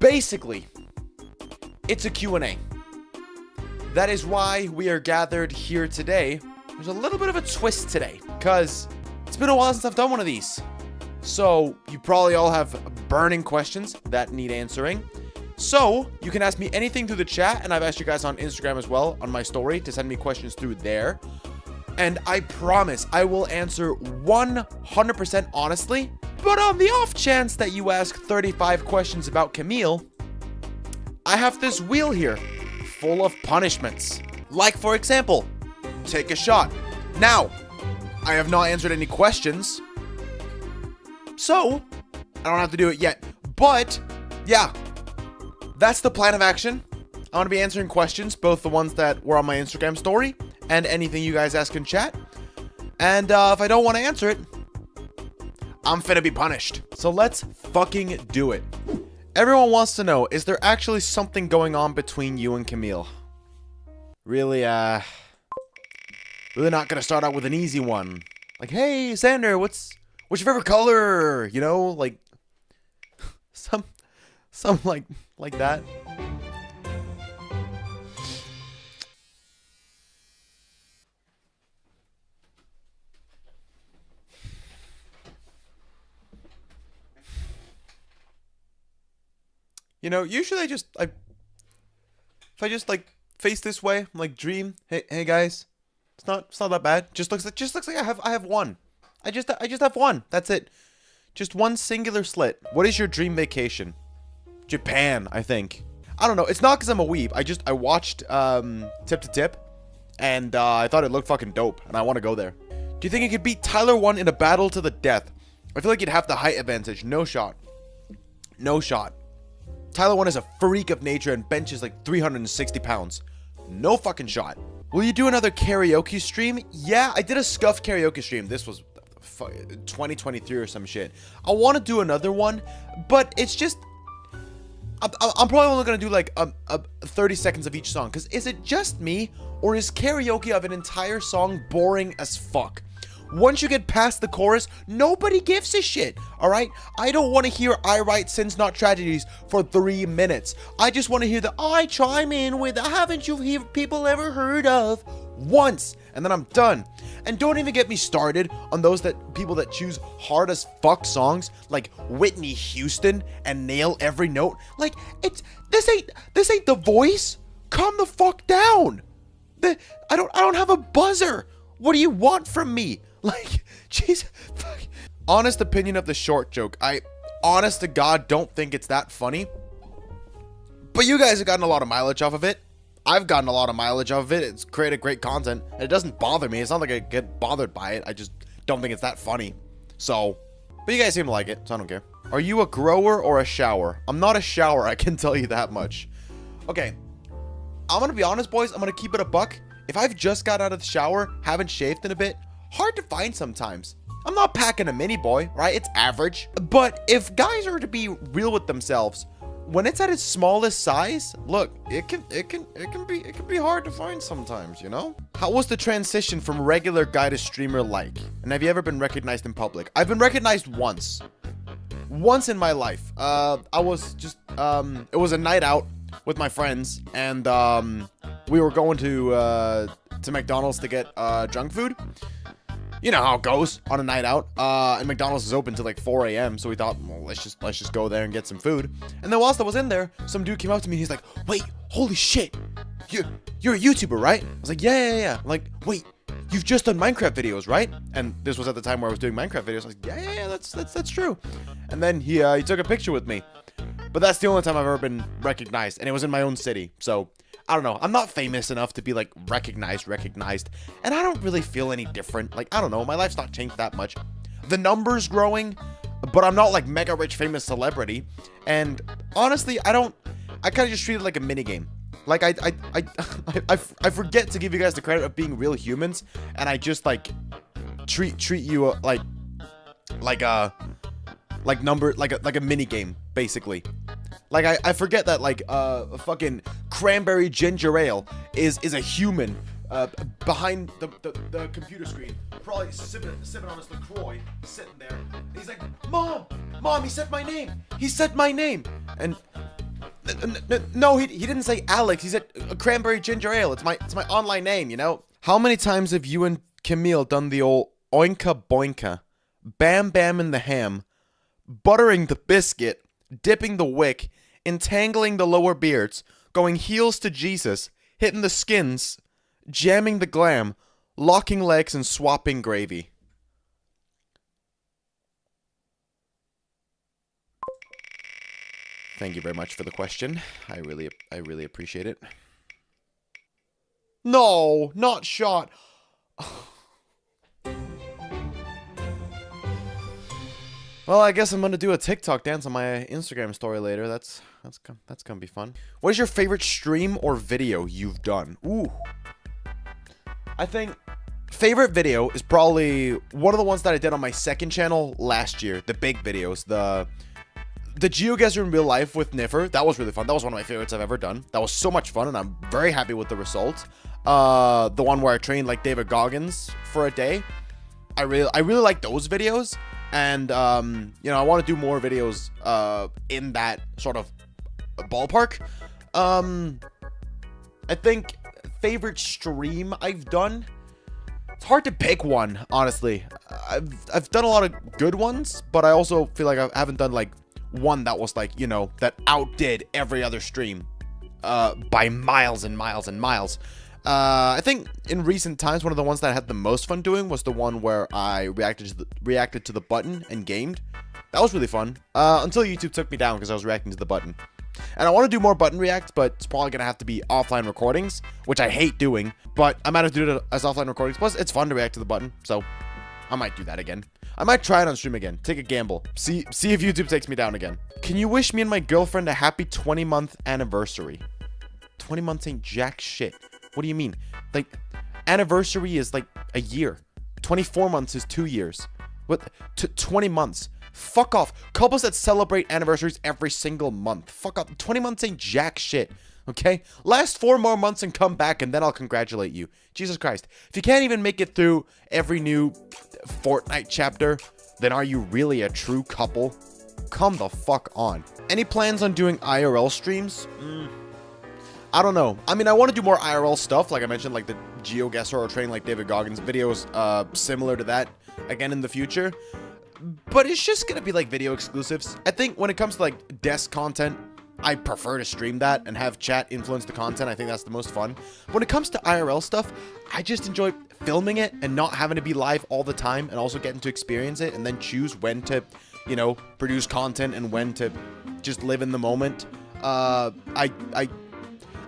Basically, it's a Q&A. That is why we are gathered here today. There's a little bit of a twist today, because it's been a while since I've done one of these. So, you probably all have burning questions that need answering. So, you can ask me anything through the chat, and I've asked you guys on Instagram as well, on my story, to send me questions through there. And I promise I will answer 100% honestly. But on the off chance that you ask 35 questions about Camille, I have this wheel here full of punishments. Like, for example, take a shot. Now, I have not answered any questions, so I don't have to do it yet. But, yeah, that's the plan of action. I want to be answering questions, both the ones that were on my Instagram story and anything you guys ask in chat. And if I don't want to answer it, I'm finna be punished. So let's fucking do it. Everyone wants to know, is there actually something going on between you and Camille? Really not gonna start out with an easy one. Like, hey, Xander, what's your favorite color? You know, like, some like that. You know, usually if I just like face this way, I'm like dream, hey guys, it's not that bad. Just looks like I have one. I just have one. That's it. Just one singular slit. What is your dream vacation? Japan, I think. I don't know. It's not because I'm a weeb. I watched Tip to Tip, and I thought it looked fucking dope, and I want to go there. Do you think you could beat Tyler 1 in a battle to the death? I feel like you'd have the height advantage. No shot. No shot. Tyler 1 is a freak of nature and benches like 360 pounds. No fucking shot. Will you do another karaoke stream? Yeah, I did a scuffed karaoke stream. This was 2023 or some shit. I want to do another one, but it's just... I'm probably only going to do like 30 seconds of each song. Because is it just me, or is karaoke of an entire song boring as fuck? Once you get past the chorus, nobody gives a shit, alright? I don't want to hear I write sins not tragedies for 3 minutes. I just want to hear the I chime in with haven't you people ever heard of once, and then I'm done. And don't even get me started on those people that choose hard as fuck songs like Whitney Houston and nail every note. Like, this ain't The Voice. Calm the fuck down. I don't have a buzzer. What do you want from me? Like, jeez. Honest opinion of the short joke. I, honest to God, don't think it's that funny. But you guys have gotten a lot of mileage off of it. I've gotten a lot of mileage off of it. It's created great content. And it doesn't bother me. It's not like I get bothered by it. I just don't think it's that funny. So, but you guys seem to like it, so I don't care. Are you a grower or a shower? I'm not a shower, I can tell you that much. Okay. I'm gonna be honest, boys. I'm gonna keep it a buck. If I've just got out of the shower, haven't shaved in a bit, hard to find sometimes. I'm not packing a mini boy, right? It's average. But if guys are to be real with themselves, when it's at its smallest size, look, it can be hard to find sometimes, you know? How was the transition from regular guy to streamer like? And have you ever been recognized in public? I've been recognized once. Once in my life. I was just it was a night out with my friends, and we were going to McDonald's to get junk food. You know how it goes on a night out. And McDonald's is open till like 4 a.m. So we thought, well, let's just go there and get some food. And then whilst I was in there, some dude came up to me. He's like, wait, holy shit. You're a YouTuber, right? I was like, yeah. I'm like, wait, you've just done Minecraft videos, right? And this was at the time where I was doing Minecraft videos. I was like, yeah, that's true. And then he took a picture with me. But that's the only time I've ever been recognized. And it was in my own city. So I don't know. I'm not famous enough to be like recognized. And I don't really feel any different. Like, I don't know. My life's not changed that much. The number's growing, but I'm not like mega rich famous celebrity. And honestly, I kind of just treat it like a mini game. Like I forget to give you guys the credit of being real humans, and I just like treat you like a mini game basically. Like I forget that like a fucking cranberry ginger ale is a human behind the computer screen, probably sipping on his LaCroix, sitting there. And he's like, Mom, he said my name. And No, he didn't say Alex. He said cranberry ginger ale. It's my online name, you know? How many times have you and Camille done the old oinka boinka? Bam bam in the ham, buttering the biscuit, dipping the wick, entangling the lower beards, going heels to Jesus, hitting the skins, jamming the glam, locking legs and swapping gravy. Thank you very much for the question. I really appreciate it. No, not shot. Well, I guess I'm gonna do a TikTok dance on my Instagram story later. That's gonna be fun. What is your favorite stream or video you've done? Ooh. I think favorite video is probably one of the ones that I did on my second channel last year. The big videos, the GeoGuessr in real life with Niffer. That was really fun. That was one of my favorites I've ever done. That was so much fun, and I'm very happy with the result. The one where I trained like David Goggins for a day. I really like those videos, and you know, I want to do more videos in that sort of ballpark. I think favorite stream I've done. It's hard to pick one, honestly. I've done a lot of good ones, but I also feel like I haven't done like one that was like, you know, that outdid every other stream by miles and miles and miles. I think in recent times, one of the ones that I had the most fun doing was the one where I reacted to the button and gamed. That was really fun until YouTube took me down because I was reacting to the button. And I want to do more button reacts, but it's probably gonna have to be offline recordings, which I hate doing, but I might have to do it as offline recordings. Plus it's fun to react to the button, so I might do that again. I might try it on stream again. Take a gamble. See if YouTube takes me down again. Can you wish me and my girlfriend a happy 20-month anniversary? 20 months ain't jack shit. What do you mean? Like, anniversary is like a year. 24 months is 2 years. What? 20 months. Fuck off. Couples that celebrate anniversaries every single month. Fuck off. 20 months ain't jack shit. Okay? Last 4 more months and come back, and then I'll congratulate you. Jesus Christ. If you can't even make it through every new Fortnite chapter, then are you really a true couple? Come the fuck on. Any plans on doing IRL streams? I don't know. I mean, I want to do more IRL stuff. Like I mentioned, like the GeoGuessr or training like David Goggins videos, similar to that again in the future. But it's just going to be like video exclusives. I think when it comes to like desk content, I prefer to stream that and have chat influence the content. I think that's the most fun. When it comes to IRL stuff, I just enjoy filming it and not having to be live all the time, and also getting to experience it and then choose when to, you know, produce content and when to just live in the moment. I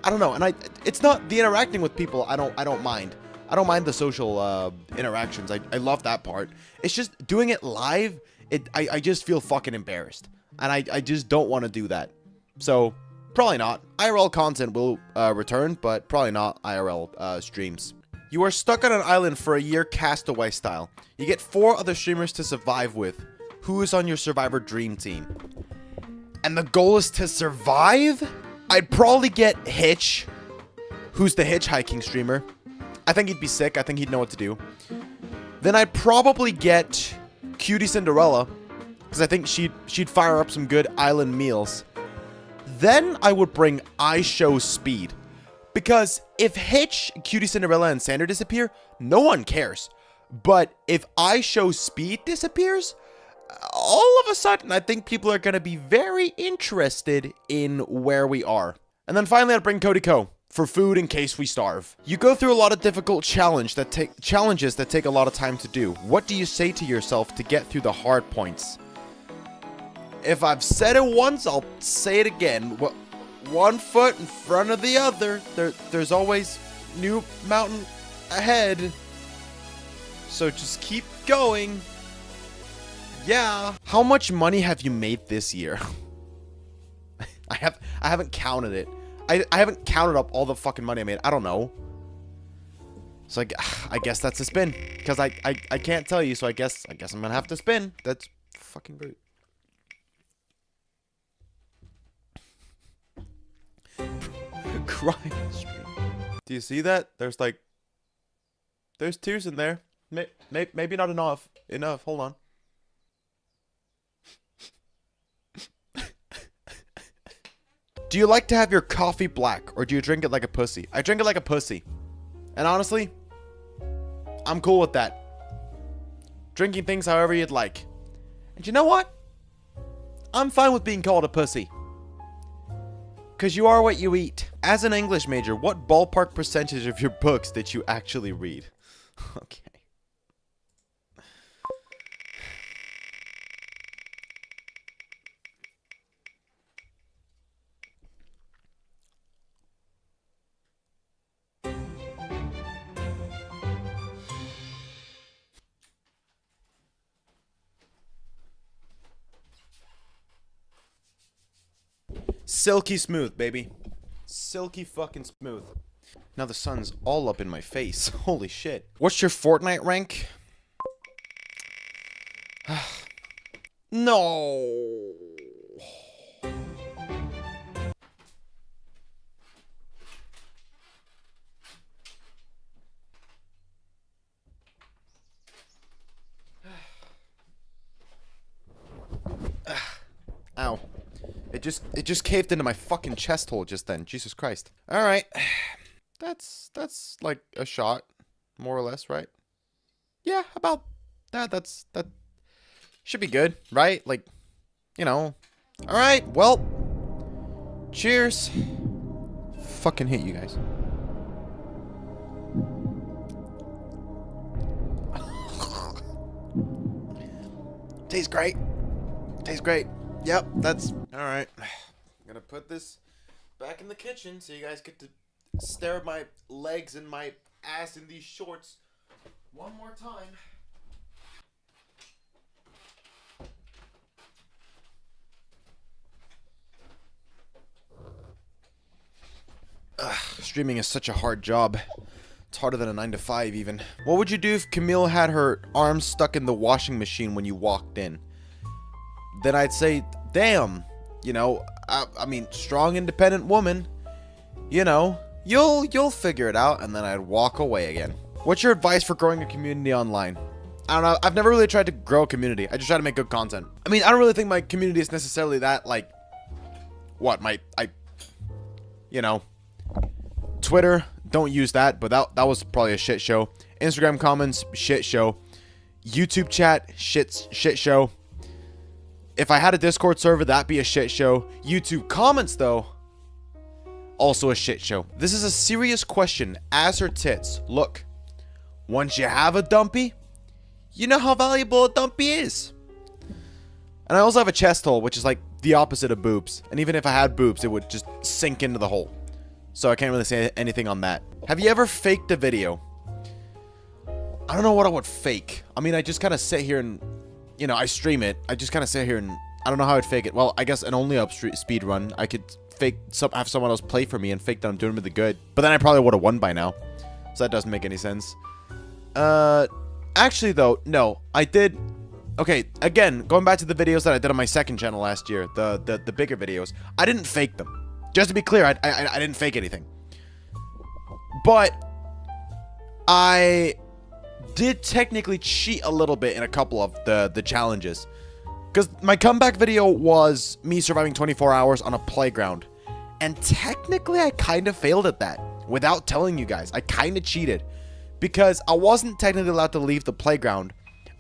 don't know, and it's not the interacting with people. I don't mind. I don't mind the social interactions. I love that part. It's just doing it live. I just feel fucking embarrassed, and I just don't want to do that. So probably not. IRL content will return, but probably not IRL streams. You are stuck on an island for a year, Castaway style. You get 4 other streamers to survive with. Who is on your Survivor dream team? And the goal is to survive? I'd probably get Hitch, who's the hitchhiking streamer. I think he'd be sick. I think he'd know what to do. Then I'd probably get Cutie Cinderella, because I think she'd fire up some good island meals. Then I would bring iShow Speed, because if Hitch, Cutie Cinderella, and Sander disappear, no one cares. But if iShow Speed disappears, all of a sudden, I think people are going to be very interested in where we are. And then finally, I'd bring Cody Co for food in case we starve. You go through a lot of difficult challenges that take a lot of time to do. What do you say to yourself to get through the hard points? If I've said it once, I'll say it again. One foot in front of the other. There's always new mountain ahead. So just keep going. Yeah. How much money have you made this year? I haven't counted it. I haven't counted up all the fucking money I made. I don't know. So I guess that's a spin, because I can't tell you. So I guess I'm gonna have to spin. That's fucking great. Crying stream. Do you see that? There's tears in there. Maybe not enough. Hold on. Do you like to have your coffee black, or do you drink it like a pussy? I drink it like a pussy. And honestly, I'm cool with that. Drinking things however you'd like. And you know what? I'm fine with being called a pussy. Because you are what you eat. As an English major, what ballpark percentage of your books did you actually read? Okay. Silky smooth, baby. Silky fucking smooth. Now the sun's all up in my face. Holy shit. What's your Fortnite rank? No. Ow. It just caved into my fucking chest hole just then. Jesus Christ. All right. That's like a shot, more or less, right? Yeah, about that. That should be good, right? Like, you know. All right. Well, cheers. Fucking hate you guys. Tastes great. Tastes great. Yep, that's all right. I'm gonna put this back in the kitchen so you guys get to stare at my legs and my ass in these shorts one more time. Streaming is such a hard job. It's harder than a 9 to 5 even. What would you do if Camille had her arms stuck in the washing machine when you walked in? Then I'd say, damn, you know, I mean, strong, independent woman, you know, you'll figure it out, and then I'd walk away again. What's your advice for growing a community online? I don't know. I've never really tried to grow a community. I just try to make good content. I mean, I don't really think my community is necessarily that, like, what, you know, Twitter, don't use that, but that was probably a shit show. Instagram comments, shit show. YouTube chat, shit show. If I had a Discord server, that'd be a shit show. YouTube comments, though, also a shit show. This is a serious question. Ass or tits? Look, once you have a dumpy, you know how valuable a dumpy is. And I also have a chest hole, which is like the opposite of boobs. And even if I had boobs, it would just sink into the hole. So I can't really say anything on that. Have you ever faked a video? I don't know what I would fake. I mean, I just kind of sit here and, you know, I stream it. I just kind of sit here and I don't know how I'd fake it. Well, I guess an only up speed run, I could have someone else play for me and fake that I'm doing really good. But then I probably would have won by now. So that doesn't make any sense. Actually though, no, I did. Okay, again, going back to the videos that I did on my second channel last year, the bigger videos, I didn't fake them. Just to be clear, I didn't fake anything. But I did technically cheat a little bit in a couple of the challenges. Because my comeback video was me surviving 24 hours on a playground. And technically, I kind of failed at that. Without telling you guys, I kind of cheated. Because I wasn't technically allowed to leave the playground.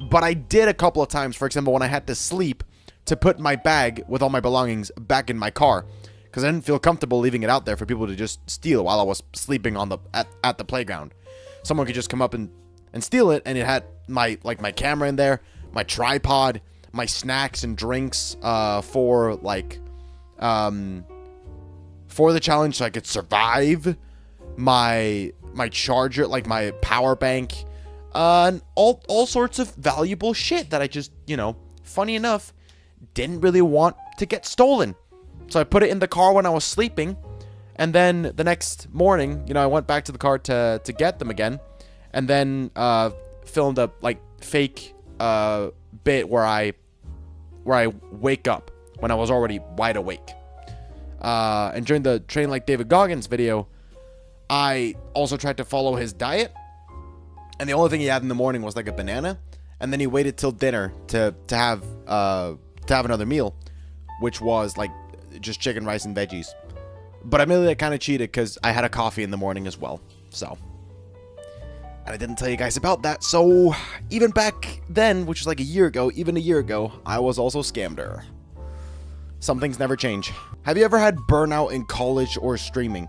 But I did a couple of times, for example, when I had to sleep, to put my bag with all my belongings back in my car. Because I didn't feel comfortable leaving it out there for people to just steal while I was sleeping on at the playground. Someone could just come up and steal it, and it had my camera in there, my tripod, my snacks and drinks for the challenge, so I could survive, my charger, like my power bank, and all sorts of valuable shit that I just, you know, funny enough, didn't really want to get stolen. So I put it in the car when I was sleeping, and then the next morning, you know, I went back to the car to get them again, and then filmed a like fake bit where I wake up when I was already wide awake. And during the Train Like David Goggins video, I also tried to follow his diet, and the only thing he had in the morning was like a banana, and then he waited till dinner to have another meal, which was like just chicken, rice, and veggies. But admittedly, I kind of cheated because I had a coffee in the morning as well. So, and I didn't tell you guys about that. So, even back then, which was like a year ago, I was also scammed her. Some things never change. Have you ever had burnout in college or streaming?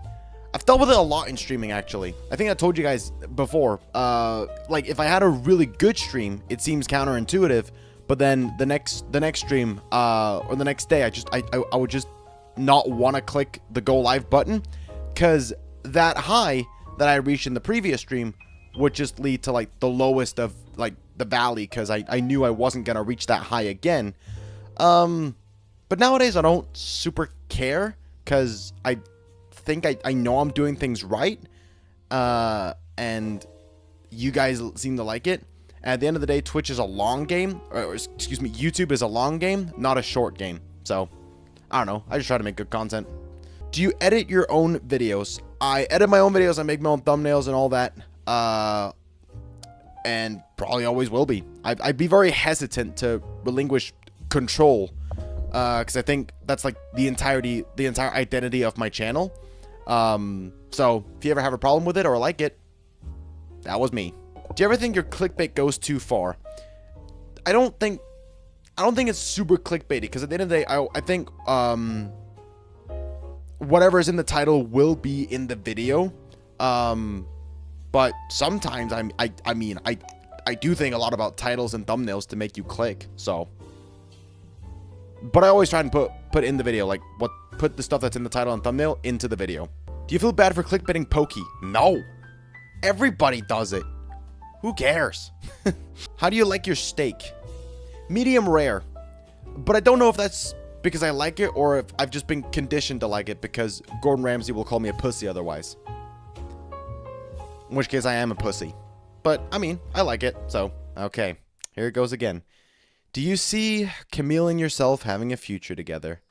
I've dealt with it a lot in streaming, actually. I think I told you guys before. Like, if I had a really good stream, it seems counterintuitive. But then the next stream, or the next day, I would just not want to click the go live button, because that high that I reached in the previous stream would just lead to like the lowest of like the valley, because I knew I wasn't gonna reach that high again. But nowadays I don't super care, because I think I know I'm doing things right, and you guys seem to like it. And at the end of the day, Twitch is a long game, or excuse me, YouTube is a long game, not a short game. So I don't know, I just try to make good content. Do you edit your own videos? I edit my own videos, I make my own thumbnails and all that, and probably always will be. I'd be very hesitant to relinquish control, because I think that's like the entire identity of my channel. So if you ever have a problem with it or like it, that was me. Do you ever think your clickbait goes too far? I don't think it's super clickbaity, because at the end of the day, I think whatever is in the title will be in the video. But sometimes I mean I do think a lot about titles and thumbnails to make you click. So, but I always try and put in the video, like put the stuff that's in the title and thumbnail into the video. Do you feel bad for clickbaiting Pokey? No. Everybody does it. Who cares? How do you like your steak? Medium rare. But I don't know if that's because I like it, or if I've just been conditioned to like it because Gordon Ramsay will call me a pussy otherwise. In which case I am a pussy. But, I mean, I like it, so, okay. Here it goes again. Do you see Camille and yourself having a future together?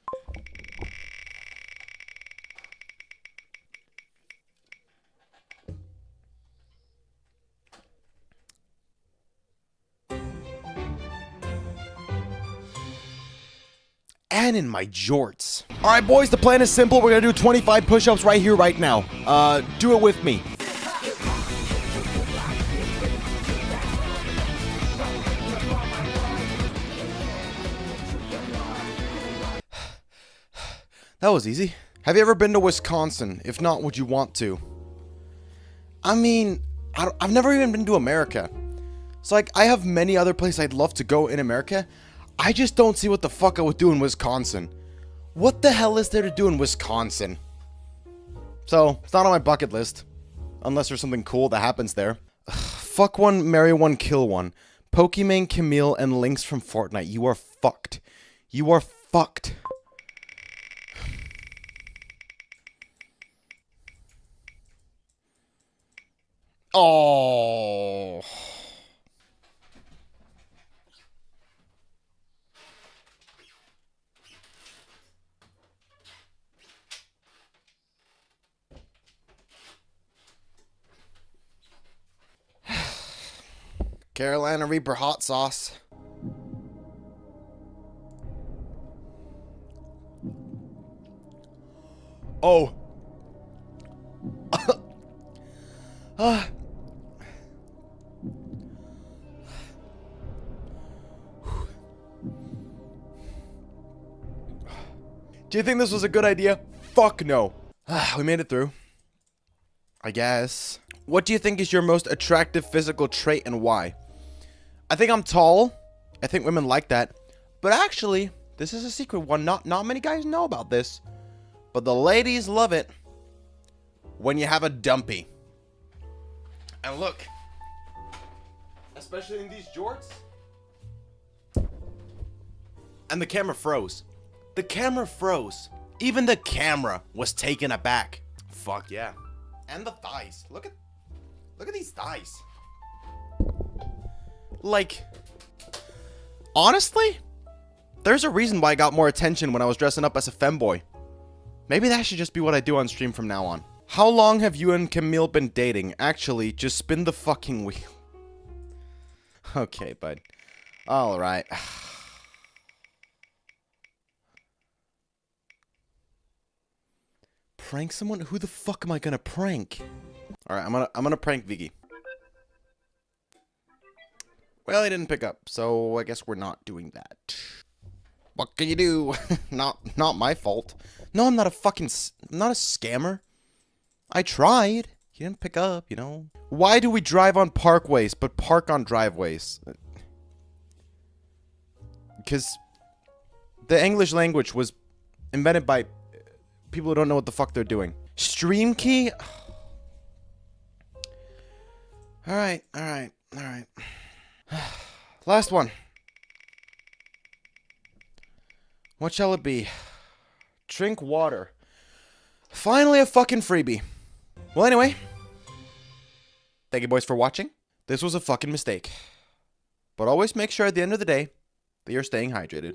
And in my jorts. Alright, boys, the plan is simple. We're gonna do 25 push-ups right here, right now. Do it with me. That was easy. Have you ever been to Wisconsin? If not, would you want to? I mean, I've never even been to America. So, like, I have many other places I'd love to go in America. I just don't see what the fuck I would do in Wisconsin. What the hell is there to do in Wisconsin? So, it's not on my bucket list. Unless there's something cool that happens there. Fuck one, marry one, kill one. Pokimane, Camille, and Lynx from Fortnite. You are fucked. You are fucked. Oh. Carolina Reaper hot sauce. Oh. Do you think this was a good idea? Fuck no. We made it through, I guess. What do you think is your most attractive physical trait and why? I think I'm tall. I think women like that. But actually, this is a secret one. Not many guys know about this. But the ladies love it when you have a dumpy. And look. Especially in these jorts. And the camera froze. The camera froze. Even the camera was taken aback. Fuck yeah. And the thighs. Look at these thighs. Like, honestly, there's a reason why I got more attention when I was dressing up as a femboy. Maybe that should just be what I do on stream from now on. How long have you and Camille been dating? Actually, just spin the fucking wheel. Okay, bud. Alright. Prank someone? Who the fuck am I gonna prank? All right, I'm gonna prank Viggy. Well, he didn't pick up, so I guess we're not doing that. What can you do? Not my fault. No, I'm not a fucking I'm not a scammer. I tried. He didn't pick up, you know. Why do we drive on parkways but park on driveways? Because the English language was invented by people who don't know what the fuck they're doing. Stream key? Alright. Last one. What shall it be? Drink water. Finally a fucking freebie. Well, anyway. Thank you boys for watching. This was a fucking mistake. But always make sure at the end of the day that you're staying hydrated.